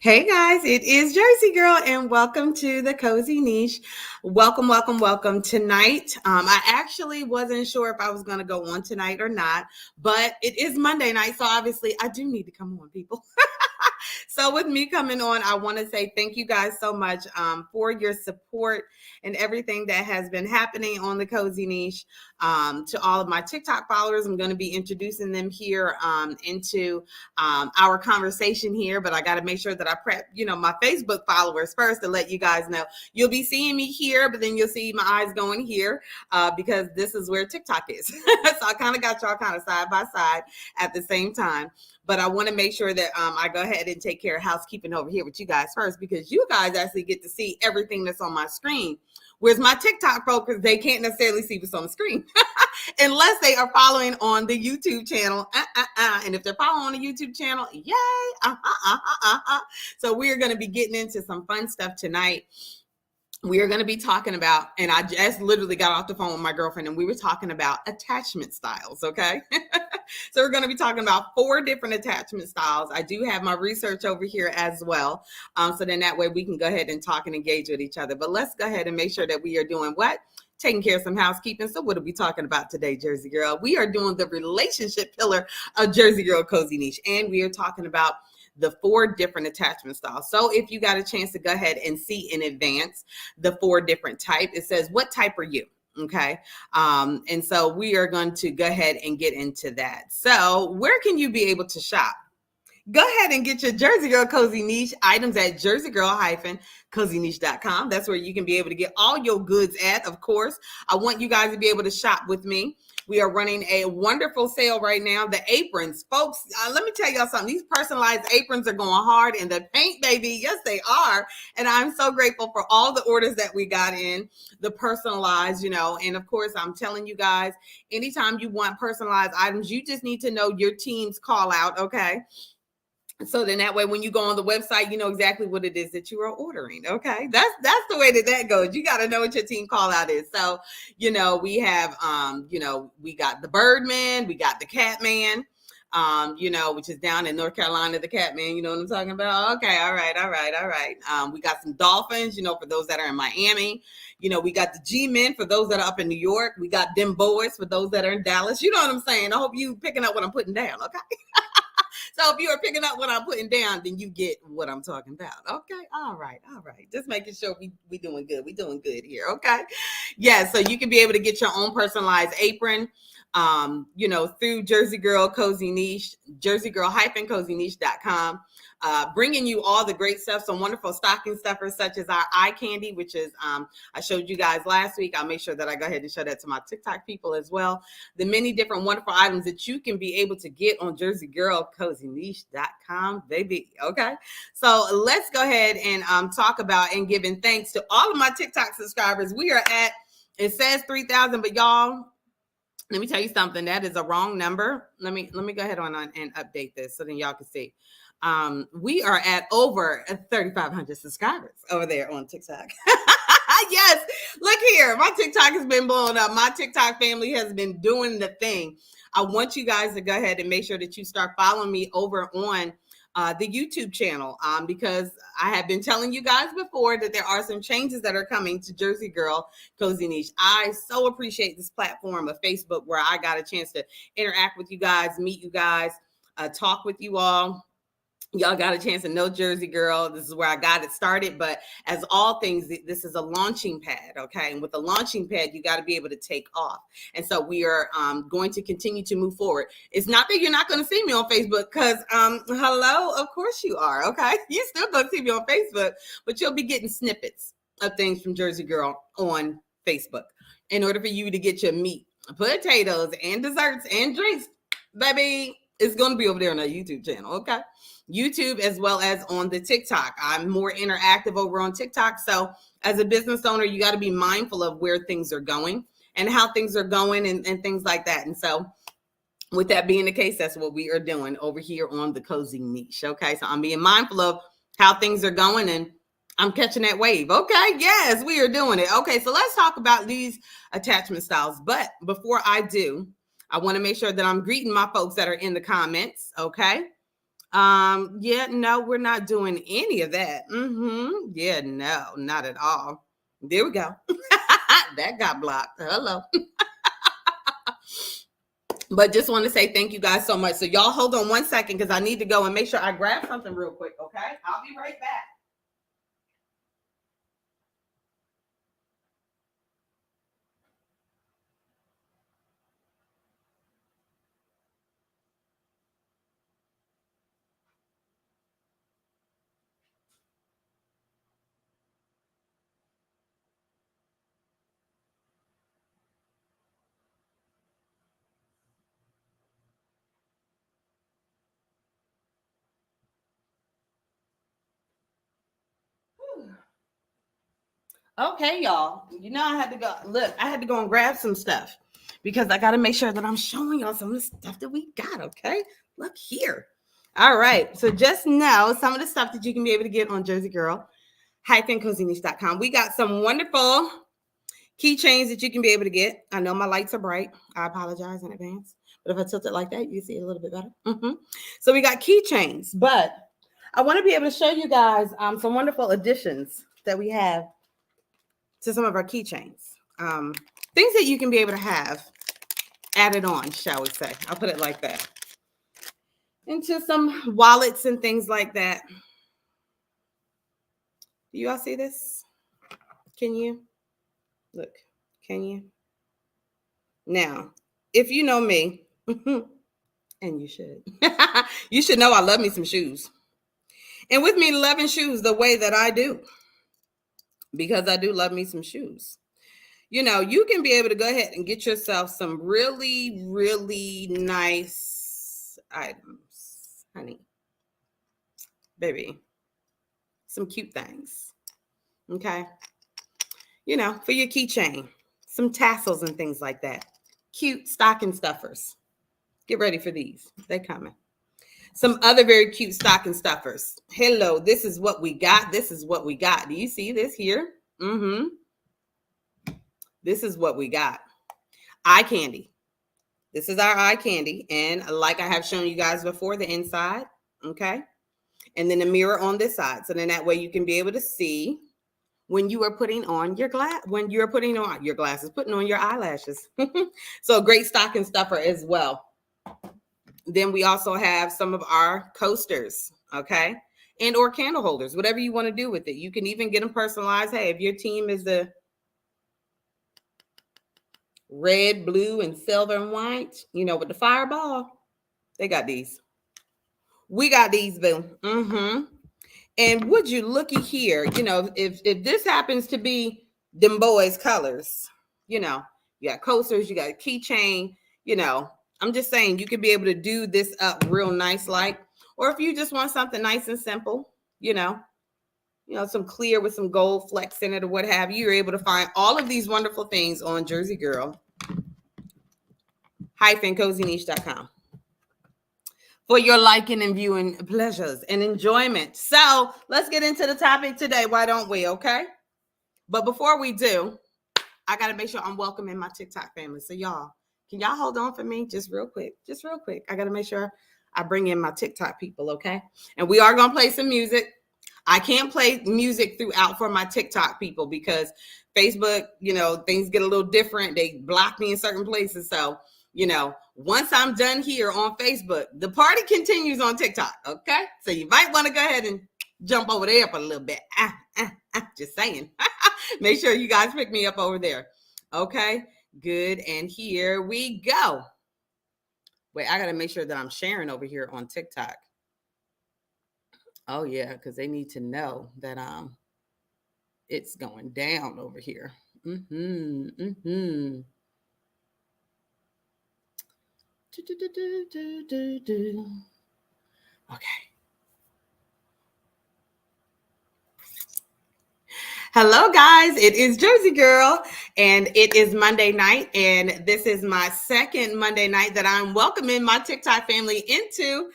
Hey guys, it is Jersey Girl and welcome to the Cozy Niche. Welcome. Tonight, I actually wasn't sure if I was going to go on tonight or not, but it is Monday night, so obviously I do need to come on, people. So with me coming on, I want to say thank you guys so much for your support and everything that has been happening on the Cozy Niche. To all of my TikTok followers, I'm going to be introducing them here into our conversation here, but I got to make sure that I prep, my Facebook followers first to let you guys know. You'll be seeing me here, but then you'll see my eyes going here because this is where TikTok is. So I kind of got y'all kind of side by side at the same time. But I want to make sure that I go ahead and take care of housekeeping over here with you guys first, because you guys actually get to see everything that's on my screen. Whereas my TikTok folks, they can't necessarily see what's on the screen unless they are following on the YouTube channel. And if they're following on the YouTube channel, yay! So we are going to be getting into some fun stuff tonight. We are going to be talking about, and I just literally got off the phone with my girlfriend and we were talking about attachment styles, okay? So we're going to be talking about 4 different attachment styles. I do have my research over here as well. So then that way we can go ahead and talk and engage with each other. But let's go ahead and make sure that we are doing what? Taking care of some housekeeping. So what are we talking about today, Jersey Girl? We are doing the relationship pillar of Jersey Girl Cozy Niche. And we are talking about the 4 different attachment styles. So if you got a chance to go ahead and see in advance the 4 different types, it says, what type are you? Okay. And so we are going to go ahead and get into that. So where can you be able to shop? Go ahead and get your Jersey Girl Cozy Niche items at jerseygirl-cozyniche.com. That's where you can be able to get all your goods at, of course. I want you guys to be able to shop with me. We are running a wonderful sale right now. The aprons, folks, let me tell y'all something. These personalized aprons are going hard in the paint, baby. Yes, they are. And I'm so grateful for all the orders that we got in, the personalized, and of course, I'm telling you guys, anytime you want personalized items, you just need to know your team's call out, okay? So then that way, when you go on the website, you know exactly what it is that you are ordering. Okay. That's the way that goes. You got to know what your team call out is. So, we have, we got the Birdman, we got the Catman, which is down in North Carolina, the Catman, you know what I'm talking about? Okay. All right. We got some dolphins, for those that are in Miami. We got the G-Men for those that are up in New York. We got them boys for those that are in Dallas. You know what I'm saying? I hope you picking up what I'm putting down. Okay. So if you are picking up what I'm putting down, then you get what I'm talking about. Okay. All right. Just making sure we doing good. We doing good here. Okay. Yeah. So you can be able to get your own personalized apron, through Jersey Girl Cozy Niche, jerseygirl-cozyniche.com. Bringing you all the great stuff, some wonderful stocking stuffers such as our eye candy, which is I showed you guys last week. I'll make sure that I go ahead and show that to my TikTok people as well. The many different wonderful items that you can be able to get on jerseygirl-cozyniche.com, baby. Okay, so let's go ahead and talk about and giving thanks to all of my TikTok subscribers. We are at, it says 3,000, but y'all, let me tell you something. That is a wrong number. Let me go ahead on and update this so then y'all can see. We are at over 3,500 subscribers over there on TikTok. Yes, look here. My TikTok has been blowing up. My TikTok family has been doing the thing. I want you guys to go ahead and make sure that you start following me over on the YouTube channel because I have been telling you guys before that there are some changes that are coming to Jersey Girl Cozy Niche. I so appreciate this platform of Facebook where I got a chance to interact with you guys, meet you guys, talk with you all. Y'all got a chance to know Jersey Girl. This is where I got it started. But as all things, this is a launching pad, okay? And with the launching pad, you got to be able to take off. And so we are going to continue to move forward. It's not that you're not going to see me on Facebook because, hello, of course you are, okay? You're still going to see me on Facebook, but you'll be getting snippets of things from Jersey Girl on Facebook in order for you to get your meat, potatoes, and desserts and drinks, baby. It's going to be over there on our YouTube channel, okay? YouTube as well as on the TikTok. I'm more interactive over on TikTok. So as a business owner, you got to be mindful of where things are going and how things are going and things like that. And so with that being the case, that's what we are doing over here on the Cozy Niche. Okay. So I'm being mindful of how things are going and I'm catching that wave. Okay. Yes, we are doing it. Okay. So let's talk about these attachment styles. But before I do, I want to make sure that I'm greeting my folks that are in the comments. Okay. Yeah, no, we're not doing any of that. Yeah, no, not at all. There we go. That got blocked. Hello. But just want to say thank you guys so much. So y'all hold on 1 second because I need to go and make sure I grab something real quick. Okay, I'll be right back. Okay, y'all. You know I had to go. Look, I had to go and grab some stuff because I got to make sure that I'm showing y'all some of the stuff that we got. Okay, look here. All right. So just know some of the stuff that you can be able to get on Jersey Girl cozyniche.com. We got some wonderful keychains that you can be able to get. I know my lights are bright. I apologize in advance. But if I tilt it like that, you can see it a little bit better. So we got keychains, but I want to be able to show you guys some wonderful additions that we have to some of our keychains. Things that you can be able to have added on, shall we say. I'll put it like that. Into some wallets and things like that. Do you all see this? Can you? Look, can you? Now, if you know me, and you should, you should know I love me some shoes. And with me loving shoes the way that I do, because I do love me some shoes, you know, you can be able to go ahead and get yourself some really, really nice items, honey, baby, some cute things. Okay. You know, for your keychain, some tassels and things like that. Cute stocking stuffers. Get ready for these. They coming. Some other very cute stocking stuffers. Hello, this is what we got. This is what we got. Do you see this here? This is what we got. Eye candy. This is our eye candy. And like I have shown you guys before, the inside. Okay. And then a mirror on this side. So then that way you can be able to see when you are putting on your when you're putting on your glasses, putting on your eyelashes. So a great stocking stuffer as well. Then we also have some of our coasters, okay? And or candle holders, whatever you want to do with it. You can even get them personalized. Hey, if your team is the red, blue, and silver and white, you know, with the fireball, they got these. We got these, boo. And would you looky here, you know, if this happens to be them boys' colors, you know, you got coasters, you got a keychain, you know, I'm just saying you could be able to do this up real nice, like, or if you just want something nice and simple, you know, some clear with some gold flecks in it or what have you, you're able to find all of these wonderful things on Jersey Girl cozyniche.com for your liking and viewing pleasures and enjoyment. So let's get into the topic today. Why don't we? Okay. But before we do, I got to make sure I'm welcoming my TikTok family. So y'all, can y'all hold on for me just real quick? Just real quick. I got to make sure I bring in my TikTok people. Okay. And we are going to play some music. I can't play music throughout for my TikTok people because Facebook, you know, things get a little different. They block me in certain places. So, you know, once I'm done here on Facebook, the party continues on TikTok. Okay. So you might want to go ahead and jump over there for a little bit. Just saying. Make sure you guys pick me up over there. Okay. Good. And here we go. Wait, I got to make sure that I'm sharing over here on TikTok. Oh yeah, because they need to know that it's going down over here. Okay. Hello, guys. It is Jersey Girl, and it is Monday night, and this is my second Monday night that I'm welcoming my TikTok family into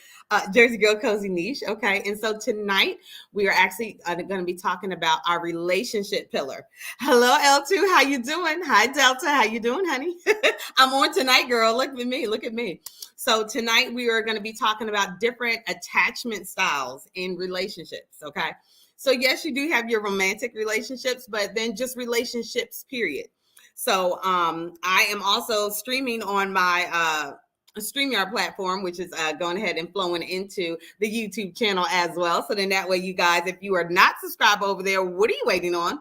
Jersey Girl Cozy Niche. Okay. And so tonight we are actually going to be talking about our relationship pillar. Hello, L2. How you doing? Hi, Delta. How you doing, honey? I'm on tonight, girl. Look at me. Look at me. So tonight we are going to be talking about different attachment styles in relationships. Okay. So yes, you do have your romantic relationships, but then just relationships, period. So I am also streaming on my StreamYard platform, which is going ahead and flowing into the YouTube channel as well. So then that way, you guys, if you are not subscribed over there, what are you waiting on?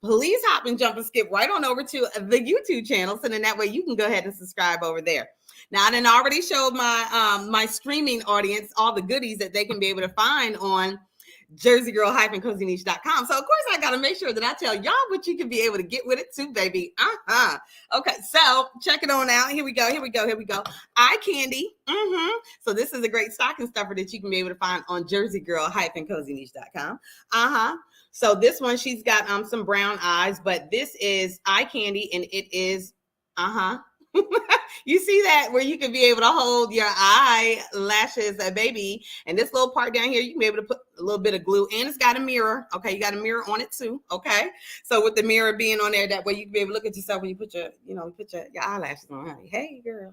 Please hop and jump and skip right on over to the YouTube channel. So then that way you can go ahead and subscribe over there. Now, I done already showed my streaming audience all the goodies that they can be able to find on JerseyGirl-CozyNiche.com. So of course I got to make sure that I tell y'all what you can be able to get with it too, baby. Okay, so check it on out. Here we go. Eye candy. So this is a great stocking stuffer that you can be able to find on JerseyGirl-CozyNiche.com. So this one, she's got some brown eyes, but this is eye candy, and it is you see that where you can be able to hold your eyelashes, baby, and this little part down here, you can be able to put a little bit of glue, and it's got a mirror. Okay, you got a mirror on it too. Okay, so with the mirror being on there, that way you can be able to look at yourself when you put your eyelashes on, honey. Hey girl.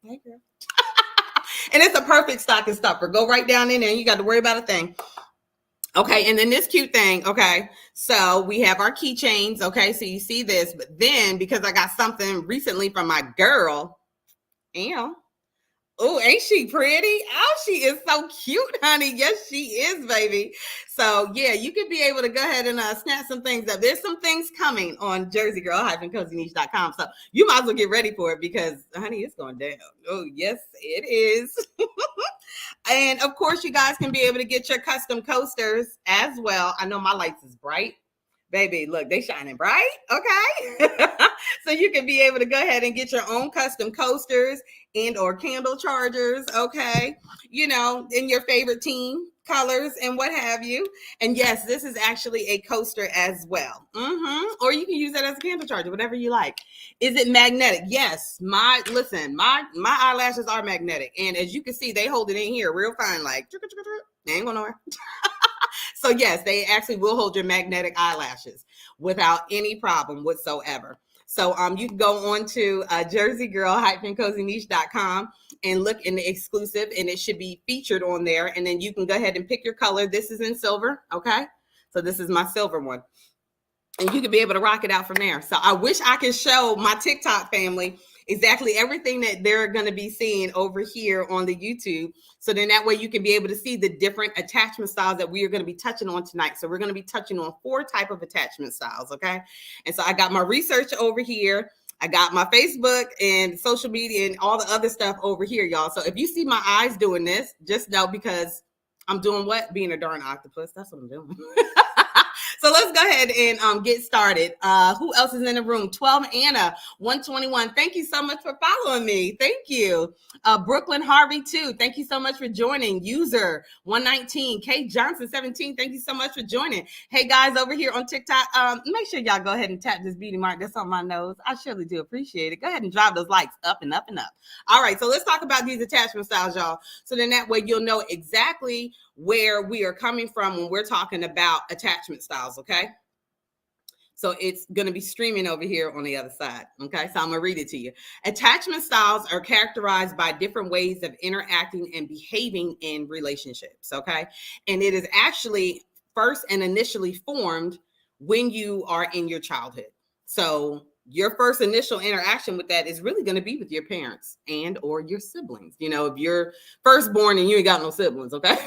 And it's a perfect stocking stuffer. Go right down in there, and you got to worry about a thing. Okay, and then this cute thing, okay, so we have our keychains, okay, so you see this, but then because I got something recently from my girl, oh, ain't she pretty? Oh, she is so cute, honey. Yes, she is, baby. So, yeah, you could be able to go ahead and snap some things up. There's some things coming on JerseyGirl-CozyNiche.com. So you might as well get ready for it because, honey, it's going down. Oh, yes, it is. And, of course, you guys can be able to get your custom coasters as well. I know my lights is bright. Baby, look, they shining bright, okay? So you can be able to go ahead and get your own custom coasters and or candle chargers, okay? You know, in your favorite team colors and what have you. And yes, this is actually a coaster as well. Or you can use that as a candle charger, whatever you like. Is it magnetic? Yes. My eyelashes are magnetic. And as you can see, they hold it in here real fine, like, they ain't going nowhere. So yes, they actually will hold your magnetic eyelashes without any problem whatsoever. So you can go on to JerseyGirl-CozyNiche.com and look in the exclusive, and it should be featured on there. And then you can go ahead and pick your color. This is in silver, okay? So this is my silver one. And you can be able to rock it out from there. So I wish I could show my TikTok family exactly everything that they're going to be seeing over here on the YouTube. So then that way you can be able to see the different attachment styles that we are going to be touching on tonight. So we're going to be touching on 4 types of attachment styles. Okay. And so I got my research over here. I got my Facebook and social media and all the other stuff over here, y'all. So if you see my eyes doing this, just know because I'm doing what? Being a darn octopus. That's what I'm doing. So let's go ahead and get started. Who else is in the room? 12 Anna, 121. Thank you so much for following me. Thank you. Brooklyn Harvey, 2. Thank you so much for joining. User 119. Kate Johnson, 17. Thank you so much for joining. Hey, guys, over here on TikTok, make sure y'all go ahead and tap this beauty mark that's on my nose. I surely do appreciate it. Go ahead and drive those likes up and up and up. All right, so let's talk about these attachment styles, y'all. So then that way you'll know exactly where we are coming from when we're talking about attachment styles, okay? So it's going to be streaming over here on the other side, okay? So I'm going to read it to you. Attachment styles are characterized by different ways of interacting and behaving in relationships, okay? And it is actually first and initially formed when you are in your childhood. So your first initial interaction with that is really going to be with your parents and or your siblings. You know, if you're firstborn and you ain't got no siblings, okay?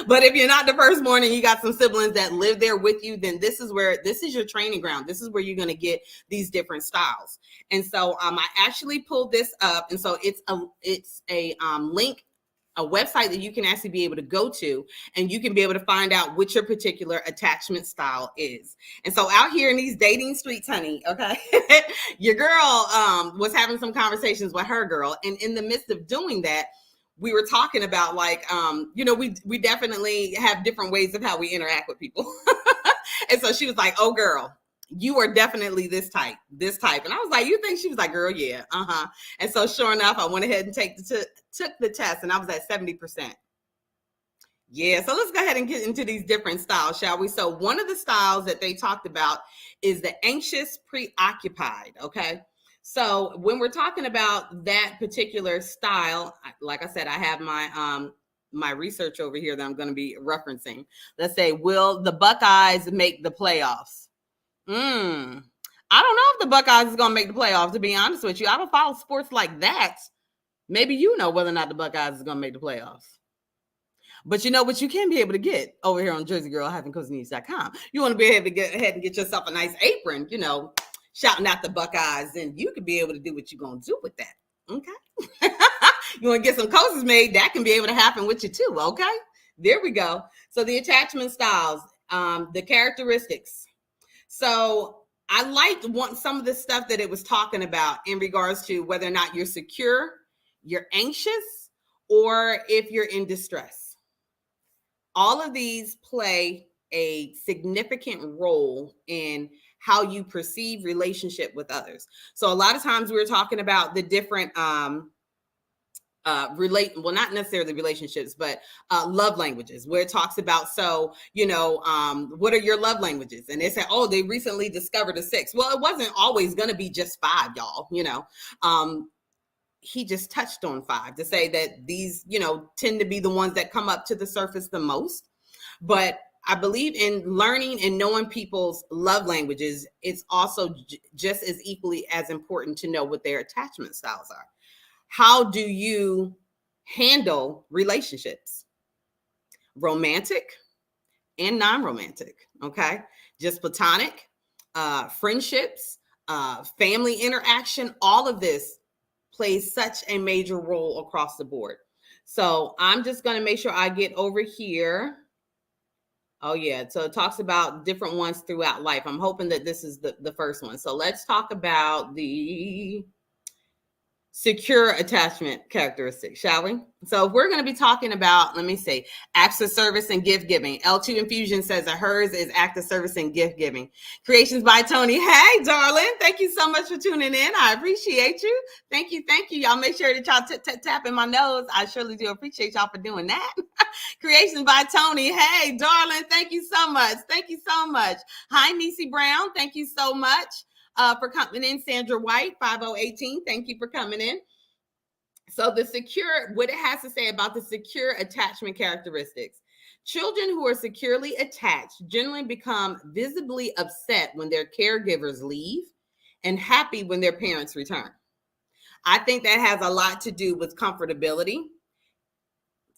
But if you're not the firstborn and you got some siblings that live there with you, then this is your training ground. This is where you're going to get these different styles. And so I actually pulled this up. And so it's a link, a website that you can actually be able to go to, and you can be able to find out what your particular attachment style is. And so out here in these dating streets, honey, okay, your girl was having some conversations with her girl. And in the midst of doing that, we were talking about we definitely have different ways of how we interact with people. And so she was like, oh girl, you are definitely this type. And I was like, you think? She was like, girl, yeah, And so sure enough, I went ahead and took the test, and I was at 70%. Yeah, so let's go ahead and get into these different styles, shall we? So one of the styles that they talked about is the anxious preoccupied, okay? So when we're talking about that particular style, like I said, I have my research over here that I'm going to be referencing. Let's say, will the Buckeyes make the playoffs? I don't know if the Buckeyes is going to make the playoffs, to be honest with you. I don't follow sports like that. Maybe you know whether or not the Buckeyes is going to make the playoffs. But you know what you can be able to get over here on JerseyGirl-CozyNews.com. You want to be able to get ahead and get yourself a nice apron, shouting out the Buckeyes, and you can be able to do what you're going to do with that. Okay. You want to get some cozies made, that can be able to happen with you too. Okay. There we go. So the attachment styles, the characteristics. So I liked some of the stuff that it was talking about in regards to whether or not you're secure, you're anxious, or if you're in distress. All of these play a significant role in how you perceive relationship with others. So a lot of times we're talking about the different not necessarily relationships, but love languages, where it talks about, what are your love languages? And they say, oh, they recently discovered a 6. Well, it wasn't always going to be just 5, y'all, he just touched on 5 to say that these, tend to be the ones that come up to the surface the most. But I believe in learning and knowing people's love languages. It's also just as equally as important to know what their attachment styles are. How do you handle relationships? Romantic and non-romantic, okay? Just platonic, friendships, family interaction, all of this plays such a major role across the board. So I'm just going to make sure I get over here. Oh, yeah. So it talks about different ones throughout life. I'm hoping that this is the first one. So let's talk about the secure attachment characteristics, shall we? So we're going to be talking about, let me see, acts of service and gift giving. L2 Infusion says that hers is act of service and gift giving. Creations by Tony. Hey, darling. Thank you so much for tuning in. I appreciate you. Thank you. Y'all make sure that y'all tapping my nose. I surely do appreciate y'all for doing that. Creations by Tony. Hey, darling. Thank you so much. Hi, Niecy Brown. Thank you so much. For coming in. Sandra White, 5018. Thank you for coming in. So what it has to say about the secure attachment characteristics. Children who are securely attached generally become visibly upset when their caregivers leave and happy when their parents return. I think that has a lot to do with comfortability,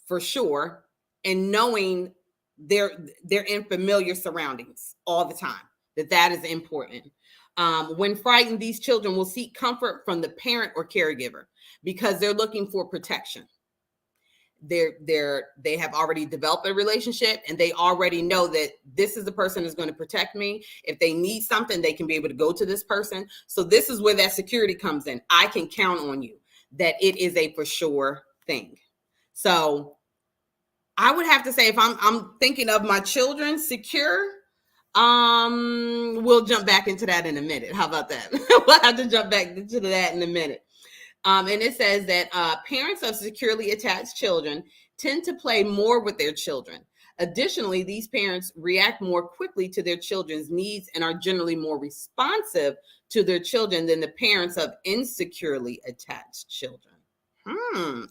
for sure, and knowing they're in familiar surroundings all the time, that is important. When frightened, these children will seek comfort from the parent or caregiver because they're looking for protection. They have already developed a relationship, and they already know that this is the person who's going to protect me. If they need something, they can be able to go to this person. So this is where that security comes in. I can count on you that it is a for sure thing. So I would have to say, if I'm thinking of my children secure, we'll jump back into that in a minute. How about that? We'll have to jump back into that in a minute. And it says that parents of securely attached children tend to play more with their children. Additionally, these parents react more quickly to their children's needs and are generally more responsive to their children than the parents of insecurely attached children.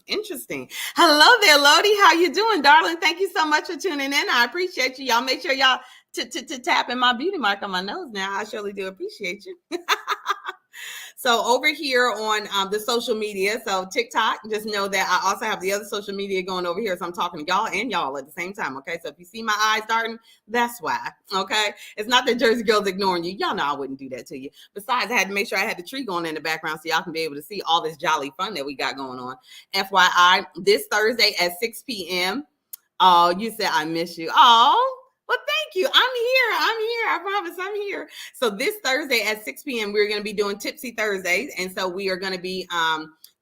Interesting. Hello there, Lodi. How you doing, darling? Thank you so much for tuning in. I appreciate you. Y'all make sure y'all tapping my beauty mark on my nose now. I surely do appreciate you. So over here on the social media, so TikTok, just know that I also have the other social media going over here. So I'm talking to y'all and y'all at the same time. Okay. So if you see my eyes darting, that's why. Okay. It's not that Jersey Girl's ignoring you. Y'all know I wouldn't do that to you. Besides, I had to make sure I had the tree going in the background so y'all can be able to see all this jolly fun that we got going on. FYI, this Thursday at 6 p.m. Oh, you said I miss you. Oh, well, thank you. I'm here. I promise I'm here. So this Thursday at 6 p.m., we're going to be doing Tipsy Thursdays. And so we are going to be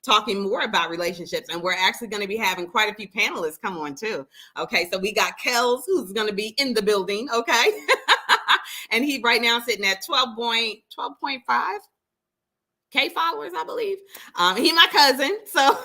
talking more about relationships. And we're actually going to be having quite a few panelists come on too. Okay. So we got Kels, who's going to be in the building. Okay. And he right now sitting at 12.5 K followers, I believe. He my cousin, so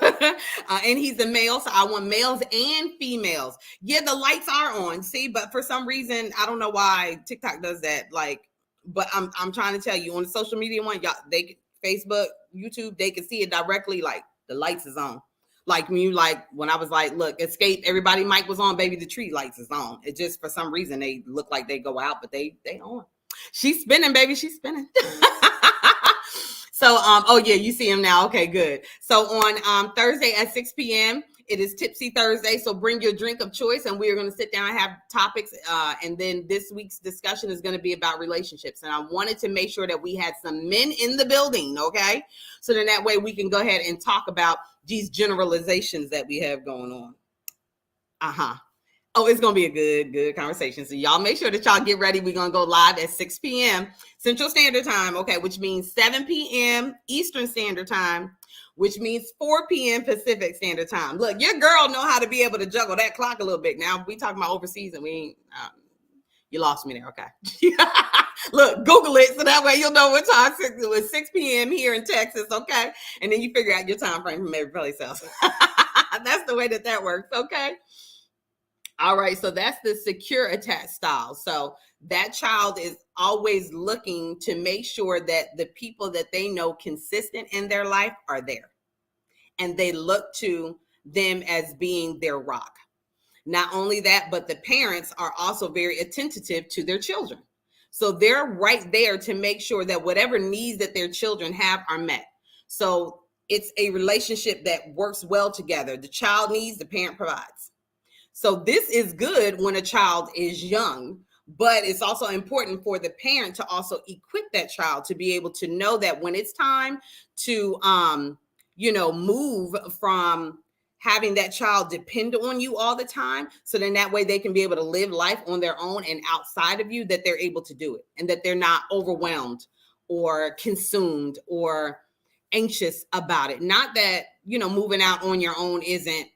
and he's a male, so I want males and females. Yeah, the lights are on, see, but for some reason, I don't know why TikTok does that. Like, but I'm trying to tell you on the social media one, y'all, they Facebook, YouTube, they can see it directly. Like the lights is on. Like when I was like, look, escape, everybody mic was on, baby, the tree lights is on. It just for some reason they look like they go out, but they on. She's spinning, baby, she's spinning. So, oh yeah, you see him now. Okay, good. So on Thursday at 6 p.m., it is Tipsy Thursday. So bring your drink of choice, and we are going to sit down and have topics. And then this week's discussion is going to be about relationships. And I wanted to make sure that we had some men in the building, okay? So then that way we can go ahead and talk about these generalizations that we have going on. Oh, it's going to be a good conversation. So y'all make sure that y'all get ready. We're going to go live at 6 p.m. Central Standard Time, okay, which means 7 p.m. Eastern Standard Time, which means 4 p.m. Pacific Standard Time. Look, your girl know how to be able to juggle that clock a little bit. Now, we talking about overseas and we ain't, you lost me there, okay. Look, Google it so that way you'll know what time it was 6 p.m. here in Texas, okay? And then you figure out your time frame from every place else. That's the way that works, okay? All right, so that's the secure attach style. So that child is always looking to make sure that the people that they know consistent in their life are there. And they look to them as being their rock. Not only that, but the parents are also very attentive to their children. So they're right there to make sure that whatever needs that their children have are met. So it's a relationship that works well together. The child needs, the parent provides. So this is good when a child is young, but it's also important for the parent to also equip that child to be able to know that when it's time to, move from having that child depend on you all the time. So then that way they can be able to live life on their own and outside of you, that they're able to do it and that they're not overwhelmed or consumed or anxious about it. Not that, moving out on your own isn't,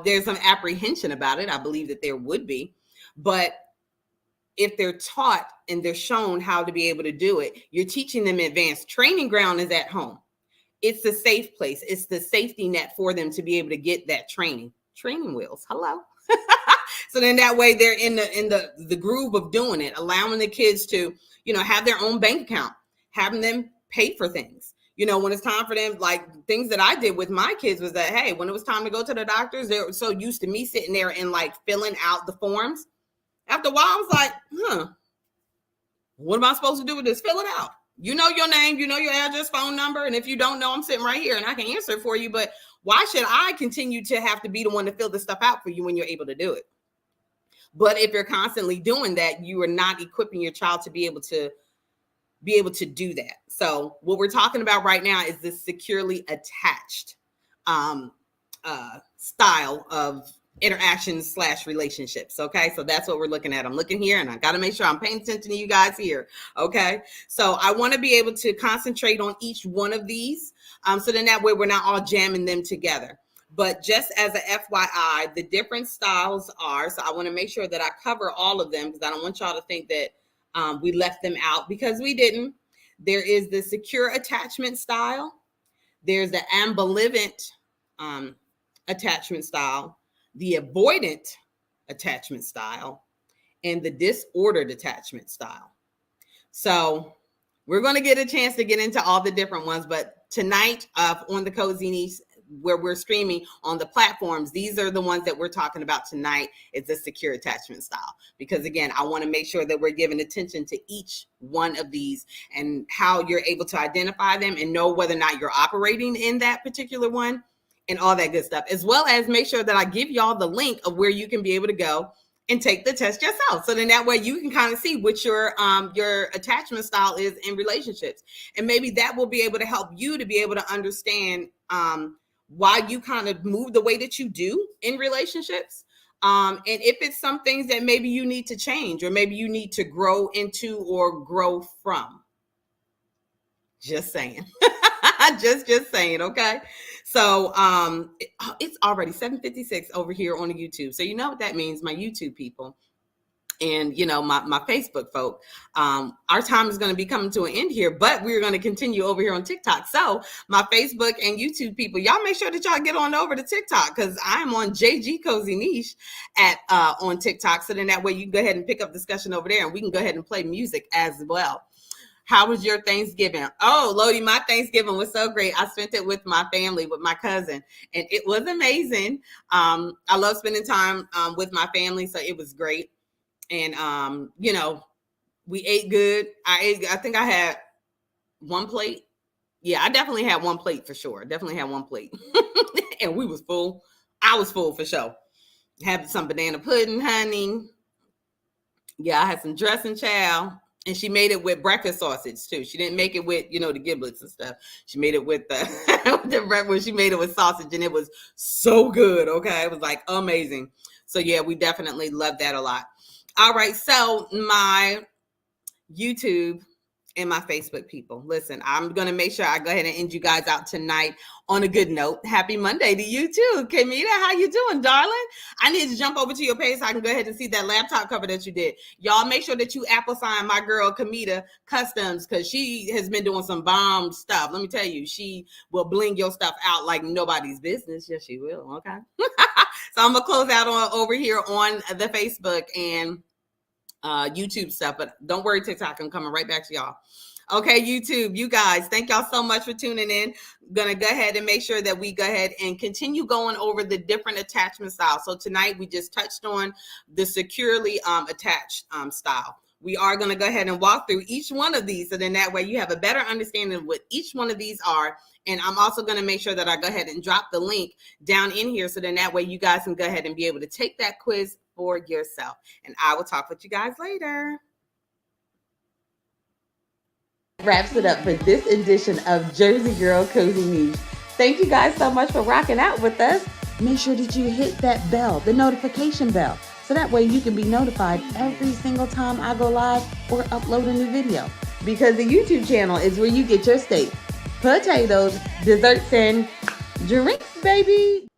there's some apprehension about it. I believe that there would be, but if they're taught and they're shown how to be able to do it, you're teaching them advanced. Training ground is at home. It's the safe place. It's the safety net for them to be able to get that training wheels. Hello. So then that way they're in the groove of doing it, allowing the kids to, have their own bank account, having them pay for things. When it's time for them, like things that I did with my kids was that, hey, when it was time to go to the doctors, they were so used to me sitting there and like filling out the forms. After a while, I was like, what am I supposed to do with this? Fill it out. You know your name, you know your address, phone number. And if you don't know, I'm sitting right here and I can answer it for you. But why should I continue to have to be the one to fill this stuff out for you when you're able to do it? But if you're constantly doing that, you are not equipping your child to be able to do that. So what we're talking about right now is this securely attached style of interactions / relationships. Okay. So that's what we're looking at. I'm looking here and I got to make sure I'm paying attention to you guys here. Okay. So I want to be able to concentrate on each one of these. So then that way we're not all jamming them together. But just as a FYI, the different styles are, so I want to make sure that I cover all of them because I don't want y'all to think that we left them out, because we didn't. There is the secure attachment style. There's the ambivalent attachment style, the avoidant attachment style, and the disordered attachment style. So we're going to get a chance to get into all the different ones, but tonight on the Cozy Niche, where we're streaming on the platforms, these are the ones that we're talking about tonight. It's a secure attachment style, because again, I want to make sure that we're giving attention to each one of these and how you're able to identify them and know whether or not you're operating in that particular one and all that good stuff, as well as make sure that I give y'all the link of where you can be able to go and take the test yourself. So then that way you can kind of see what your attachment style is in relationships. And maybe that will be able to help you to be able to understand why you kind of move the way that you do in relationships. And if it's some things that maybe you need to change or maybe you need to grow into or grow from. Just saying. just saying, okay? So it's already 7:56 over here on the YouTube. So you know what that means, my YouTube people. and my Facebook folk. Our time is going to be coming to an end here, but we're going to continue over here on TikTok. So my Facebook and YouTube people, y'all make sure that y'all get on over to TikTok, because I'm on JG Cozy Niche on TikTok. So then that way you can go ahead and pick up discussion over there, and we can go ahead and play music as well. How was your Thanksgiving? Oh, Lodi, my Thanksgiving was so great. I spent it with my family, with my cousin, and it was amazing. I love spending time with my family, so it was great. And we ate good. I think I had one plate. Yeah, I definitely had one plate for sure. Definitely had one plate. And we was full. I was full for sure. Had some banana pudding, honey. Yeah, I had some dressing, child. And she made it with breakfast sausage too. She didn't make it with, the giblets and stuff. She made it with the breakfast. She made it with sausage, and it was so good. Okay, it was like amazing. So yeah, we definitely love that a lot. All right, so my YouTube and my Facebook people, listen, I'm going to make sure I go ahead and end you guys out tonight on a good note. Happy Monday to you too. Kamita, how you doing, darling? I need to jump over to your page so I can go ahead and see that laptop cover that you did. Y'all make sure that you Apple sign my girl Kamita Customs, because she has been doing some bomb stuff. Let me tell you, she will bling your stuff out like nobody's business. Yes, she will. Okay. So I'm going to close out over here on the Facebook and YouTube stuff, but don't worry, TikTok, I'm coming right back to y'all. Okay, YouTube, you guys, thank y'all so much for tuning in. Gonna go ahead and make sure that we go ahead and continue going over the different attachment styles. So tonight we just touched on the securely attached style. We are going to go ahead and walk through each one of these, so then that way you have a better understanding of what each one of these are. And I'm also going to make sure that I go ahead and drop the link down in here, so then that way you guys can go ahead and be able to take that quiz for yourself. And I will talk with you guys later. Wraps it up for this edition of Jersey Girl Cozy Niche. Thank you guys so much for rocking out with us. Make sure that you hit that bell, the notification bell, so that way you can be notified every single time I go live or upload a new video. Because the YouTube channel is where you get your steak, potatoes, desserts, and drinks, baby.